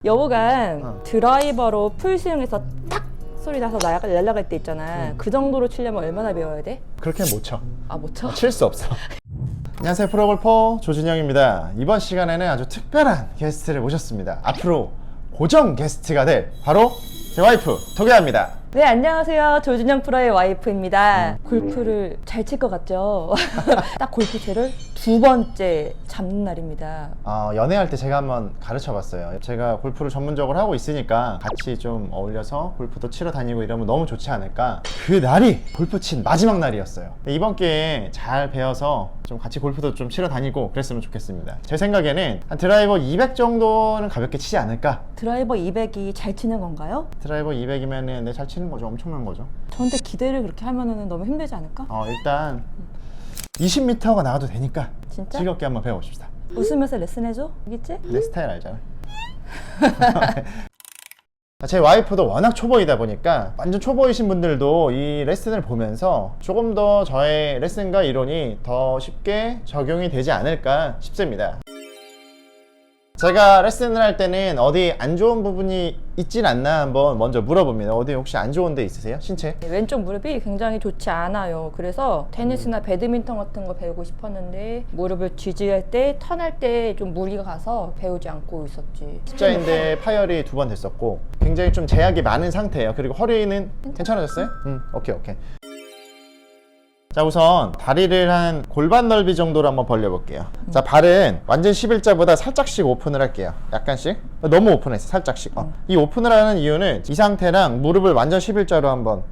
여보가 드라이버로 풀스윙에서 탁 소리 나서 날아갈 때 있잖아. 그 정도로 치려면 얼마나 배워야 돼? 그렇게는 못 쳐. 아, 못 쳐? 칠 수 없어. 안녕하세요, 프로골퍼 조준영입니다. 이번 시간에는 아주 특별한 게스트를 모셨습니다. 앞으로 고정 게스트가 될 바로 제 와이프 도계아입니다. 네, 안녕하세요. 조준영 프로의 와이프입니다. 골프를 잘 칠 것 같죠? 딱 골프채를 두 번째 잡는 날입니다. 연애할 때 제가 한번 가르쳐 봤어요. 제가 골프를 전문적으로 하고 있으니까 같이 좀 어울려서 골프도 치러 다니고 이러면 너무 좋지 않을까. 그 날이 골프 친 마지막 날이었어요. 이번 기회에 잘 배워서 좀 같이 골프도 좀 치러 다니고 그랬으면 좋겠습니다. 제 생각에는 한 드라이버 200 정도는 가볍게 치지 않을까. 드라이버 200이 잘 치는 건가요? 드라이버 200이면은 내 잘 치는 거죠. 엄청난 거죠. 저한테 기대를 그렇게 하면은 너무 힘들지 않을까? 일단 20m가 나와도 되니까 진짜? 즐겁게 한번 배워봅시다. 웃으면서 레슨해줘? 알겠지? 내 스타일 알잖아. 제 와이프도 워낙 초보이다 보니까 완전 초보이신 분들도 이 레슨을 보면서 조금 더 저의 레슨과 이론이 더 쉽게 적용이 되지 않을까 싶습니다. 제가 레슨을 할 때는 어디 안 좋은 부분이 있진 않나 한번 먼저 물어봅니다. 어디 혹시 안 좋은 데 있으세요? 신체? 왼쪽 무릎이 굉장히 좋지 않아요. 그래서 테니스나 배드민턴 같은 거 배우고 싶었는데 무릎을 지지할 때 턴할 때 좀 무리가 가서 배우지 않고 있었지. 십자인대 파열이 2번 됐었고 굉장히 좀 제약이 많은 상태예요. 그리고 허리는 괜찮아졌어요? 오케이. 자, 우선 다리를 한 골반 넓이 정도로 한번 벌려볼게요. 자, 발은 완전 11자보다 살짝씩 오픈을 할게요. 약간씩. 너무 오픈했어, 살짝씩. 이 오픈을 하는 이유는 이 상태랑 무릎을 완전 11자로 한번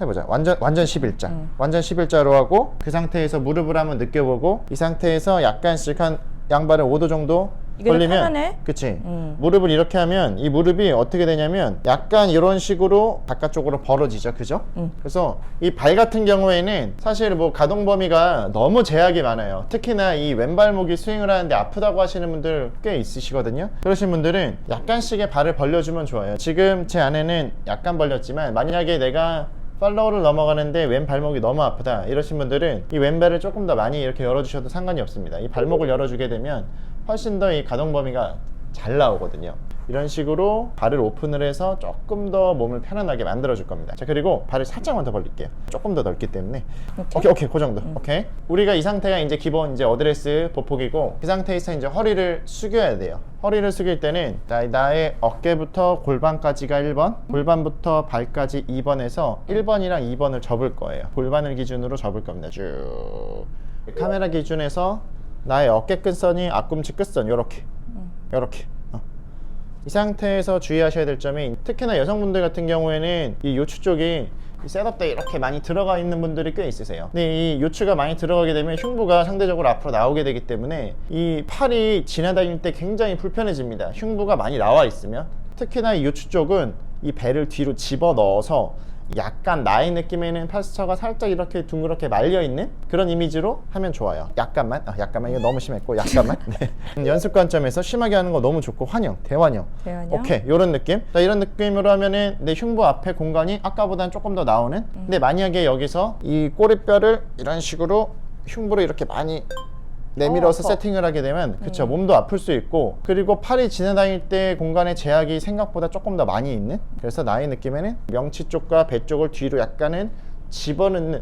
해보자. 완전 11자. 완전 11자로 하고 그 상태에서 무릎을 한번 느껴보고 이 상태에서 약간씩 한 양발을 5도 정도 벌리면, 편하네? 그치? 무릎을 이렇게 하면 이 무릎이 어떻게 되냐면 약간 이런 식으로 바깥쪽으로 벌어지죠, 그죠? 그래서 이 발 같은 경우에는 사실 뭐 가동 범위가 너무 제약이 많아요. 특히나 이 왼발목이 스윙을 하는데 아프다고 하시는 분들 꽤 있으시거든요. 그러신 분들은 약간씩의 발을 벌려주면 좋아요. 지금 제 안에는 약간 벌렸지만 만약에 내가 팔로우를 넘어가는데 왼 발목이 너무 아프다 이러신 분들은 이 왼발을 조금 더 많이 이렇게 열어주셔도 상관이 없습니다. 이 발목을 열어주게 되면 훨씬 더 이 가동 범위가 잘 나오거든요. 이런 식으로 발을 오픈을 해서 조금 더 몸을 편안하게 만들어 줄 겁니다. 자, 그리고 발을 살짝만 더 벌릴게요. 조금 더 넓기 때문에. 오케이, 그 정도. 오케이. 우리가 이 상태가 이제 기본 이제 어드레스 보폭이고 그 상태에서 이제 허리를 숙여야 돼요. 허리를 숙일 때는 나의 어깨부터 골반까지가 1번, 골반부터 발까지 2번에서 1번이랑 2번을 접을 거예요. 골반을 기준으로 접을 겁니다. 쭉. 카메라 기준에서 나의 어깨 끝선이 앞꿈치 끝선 요렇게. 이 상태에서 주의하셔야 될 점이 특히나 여성분들 같은 경우에는 이 요추 쪽이 이 셋업 때 이렇게 많이 들어가 있는 분들이 꽤 있으세요. 근데 이 요추가 많이 들어가게 되면 흉부가 상대적으로 앞으로 나오게 되기 때문에 이 팔이 지나다닐 때 굉장히 불편해집니다. 흉부가 많이 나와 있으면. 특히나 이 요추 쪽은 이 배를 뒤로 집어 넣어서 약간 나의 느낌에는 팔스처가 살짝 이렇게 둥그렇게 말려있는 그런 이미지로 하면 좋아요. 약간만 이거 너무 심했고 약간만. 네. 연습 관점에서 심하게 하는 거 너무 좋고 대환영. 오케이, 요런 느낌. 자, 이런 느낌으로 하면은 내 흉부 앞에 공간이 아까보다는 조금 더 나오는. 근데 만약에 여기서 이 꼬리뼈를 이런 식으로 흉부로 이렇게 많이 내밀어서 세팅을 하게 되면 그쵸, 몸도 아플 수 있고 그리고 팔이 지나다닐 때 공간의 제약이 생각보다 조금 더 많이 있는. 그래서 나의 느낌에는 명치 쪽과 배 쪽을 뒤로 약간은 집어넣는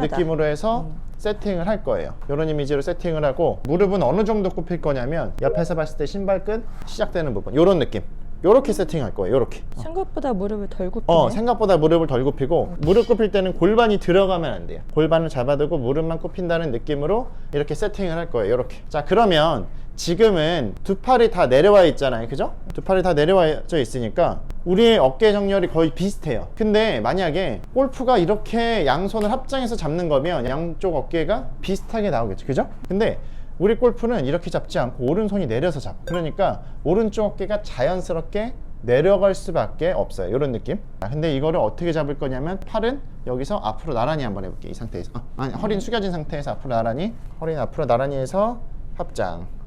느낌으로 해서 세팅을 할 거예요. 이런 이미지로 세팅을 하고 무릎은 어느 정도 굽힐 거냐면 옆에서 봤을 때 신발끈 시작되는 부분 이런 느낌. 요렇게 세팅할 거예요. 요렇게. 생각보다 무릎을 덜 굽히네. 생각보다 무릎을 덜 굽히고 무릎 굽힐 때는 골반이 들어가면 안 돼요. 골반을 잡아두고 무릎만 굽힌다는 느낌으로 이렇게 세팅을 할 거예요. 요렇게. 자, 그러면 지금은 두 팔이 다 내려와 있잖아요. 그죠? 두 팔이 다 내려와져 있으니까 우리의 어깨 정렬이 거의 비슷해요. 근데 만약에 골프가 이렇게 양손을 합장해서 잡는 거면 양쪽 어깨가 비슷하게 나오겠죠. 그죠? 근데 우리 골프는 이렇게 잡지 않고 오른손이 내려서 잡아. 그러니까 오른쪽 어깨가 자연스럽게 내려갈 수밖에 없어요. 이런 느낌. 근데 이거를 어떻게 잡을 거냐면 팔은 여기서 앞으로 나란히 한번 해볼게요. 이 상태에서 허리는 숙여진 상태에서 앞으로 나란히, 허리는 앞으로 나란히 해서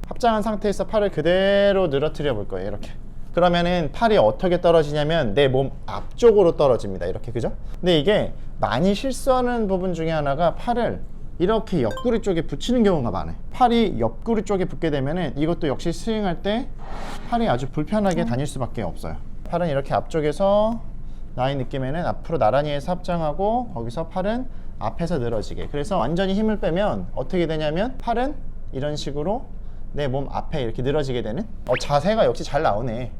합장한 상태에서 팔을 그대로 늘어뜨려 볼 거예요. 이렇게. 그러면은 팔이 어떻게 떨어지냐면 내 몸 앞쪽으로 떨어집니다. 이렇게, 그죠? 근데 이게 많이 실수하는 부분 중에 하나가 팔을 이렇게 옆구리 쪽에 붙이는 경우가 많아요. 팔이 옆구리 쪽에 붙게 되면은 이것도 역시 스윙할 때 팔이 아주 불편하게 다닐 수밖에 없어요. 팔은 이렇게 앞쪽에서 나이 느끼면은 앞으로 나란히 해서 합장하고 거기서 팔은 앞에서 늘어지게. 그래서 완전히 힘을 빼면 어떻게 되냐면 팔은 이런 식으로 내 몸 앞에 이렇게 늘어지게 되는 자세가 역시 잘 나오네.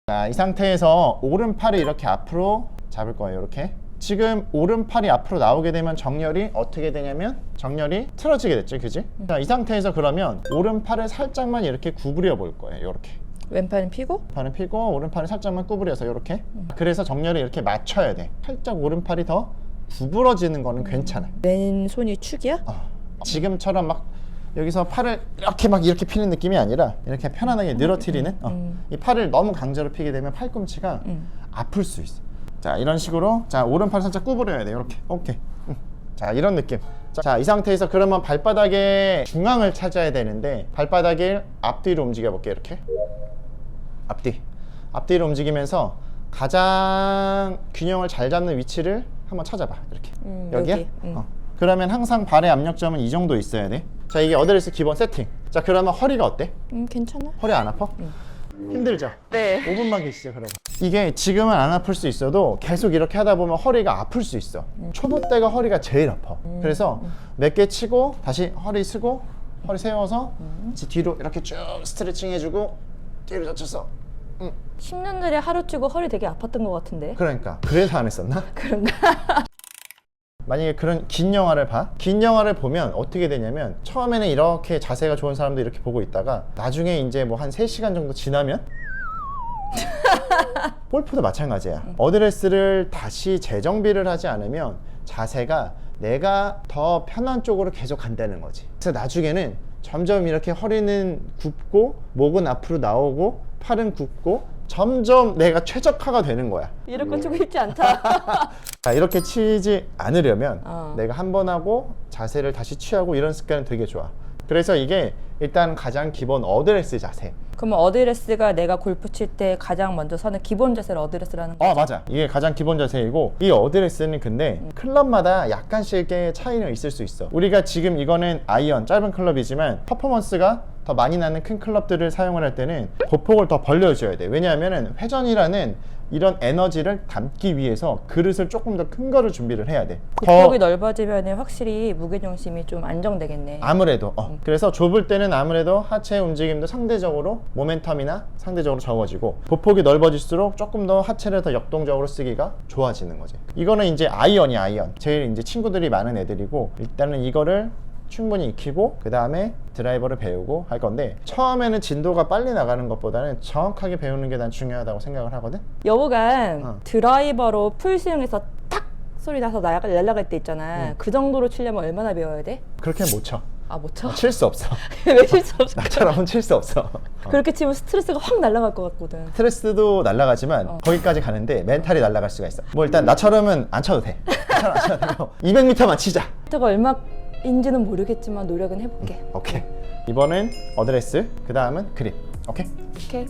자, 이 상태에서 오른팔을 이렇게 앞으로 잡을 거예요. 이렇게 지금 오른팔이 앞으로 나오게 되면 정렬이 어떻게 되냐면 정렬이 틀어지게 됐죠, 그지? 자, 이 상태에서 그러면 오른팔을 살짝만 이렇게 구부려 볼 거예요. 이렇게 왼팔은 피고 팔은 피고 오른팔을 살짝만 구부려서 이렇게. 그래서 정렬을 이렇게 맞춰야 돼. 살짝 오른팔이 더 구부러지는 거는 괜찮아. 왼손이 축이야? 지금처럼 막 여기서 팔을 이렇게 피는 느낌이 아니라 이렇게 편안하게 늘어뜨리는 이 팔을 너무 강제로 피게 되면 팔꿈치가 아플 수 있어. 자, 이런 식으로 자 오른팔 살짝 구부려야 돼. 이렇게. 오케이. 자, 이런 느낌. 자, 이 상태에서 그러면 발바닥의 중앙을 찾아야 되는데 발바닥을 앞뒤로 움직여 볼게. 이렇게 앞뒤로 움직이면서 가장 균형을 잘 잡는 위치를 한번 찾아봐. 이렇게 여기야? 여기. 그러면 항상 발의 압력점은 이 정도 있어야 돼. 자, 이게 어드레스 기본 세팅. 자, 그러면 허리가 어때? 괜찮아. 허리 안 아파? 힘들죠? 네. 5분만 계시죠, 그러면. 이게 지금은 안 아플 수 있어도 계속 이렇게 하다 보면 허리가 아플 수 있어. 초보 때가 허리가 제일 아파. 그래서 몇 개 치고 다시 허리 쓰고 허리 세워서 뒤로 이렇게 쭉 스트레칭 해주고 뒤로 젖혀서 10년들에 하루 치고 허리 되게 아팠던 것 같은데. 그러니까 그래서 안 했었나? 그런가? 만약에 그런 긴 영화를 봐? 긴 영화를 보면 어떻게 되냐면 처음에는 이렇게 자세가 좋은 사람도 이렇게 보고 있다가 나중에 이제 뭐 한 3시간 정도 지나면 골프도 마찬가지야. 어드레스를 다시 재정비를 하지 않으면 자세가 내가 더 편한 쪽으로 계속 간다는 거지. 그래서 나중에는 점점 이렇게 허리는 굽고 목은 앞으로 나오고 팔은 굽고 점점 내가 최적화가 되는 거야. 이럴 건 좀 쉽지 않다. 자, 이렇게 치지 않으려면 어. 내가 한 번 하고 자세를 다시 취하고 이런 습관은 되게 좋아. 그래서 이게 일단 가장 기본 어드레스 자세. 그러면 어드레스가 내가 골프 칠 때 가장 먼저 서는 기본 자세를 어드레스라는 거. 맞아. 이게 가장 기본 자세이고 이 어드레스는 근데 클럽마다 약간씩의 차이는 있을 수 있어. 우리가 지금 이거는 아이언 짧은 클럽이지만 퍼포먼스가 더 많이 나는 큰 클럽들을 사용을 할 때는 보폭을 더 벌려줘야 돼. 왜냐하면 회전이라는 이런 에너지를 담기 위해서 그릇을 조금 더 큰 거를 준비를 해야 돼. 보폭이 넓어지면 확실히 무게중심이 좀 안정되겠네. 아무래도 그래서 좁을 때는 아무래도 하체 움직임도 상대적으로 모멘텀이나 상대적으로 적어지고 보폭이 넓어질수록 조금 더 하체를 더 역동적으로 쓰기가 좋아지는 거지. 이거는 이제 아이언이야. 아이언 제일 이제 친구들이 많은 애들이고 일단은 이거를 충분히 익히고 그 다음에 드라이버를 배우고 할 건데 처음에는 진도가 빨리 나가는 것보다는 정확하게 배우는 게 난 중요하다고 생각을 하거든. 여보가 드라이버로 풀스윙에서 탁 소리 나서 날아갈 때 있잖아. 그 정도로 치려면 얼마나 배워야 돼? 그렇게는 못 쳐. 못 쳐? 칠 수 없어. 왜 칠 수 없어? 나처럼은 칠 수 없어. 그렇게 치면 스트레스가 확 날아갈 것 같거든. 스트레스도 날아가지만 거기까지 가는데 멘탈이 날아갈 수가 있어. 뭐 일단 나처럼은 안 쳐도 돼. 나처럼 안 쳐도 되고 200m만 치자. 제가 얼마인지는 모르겠지만 노력은 해볼게. 오케이. 이번엔 어드레스, 그 다음은 그립. 오케이? 오케이.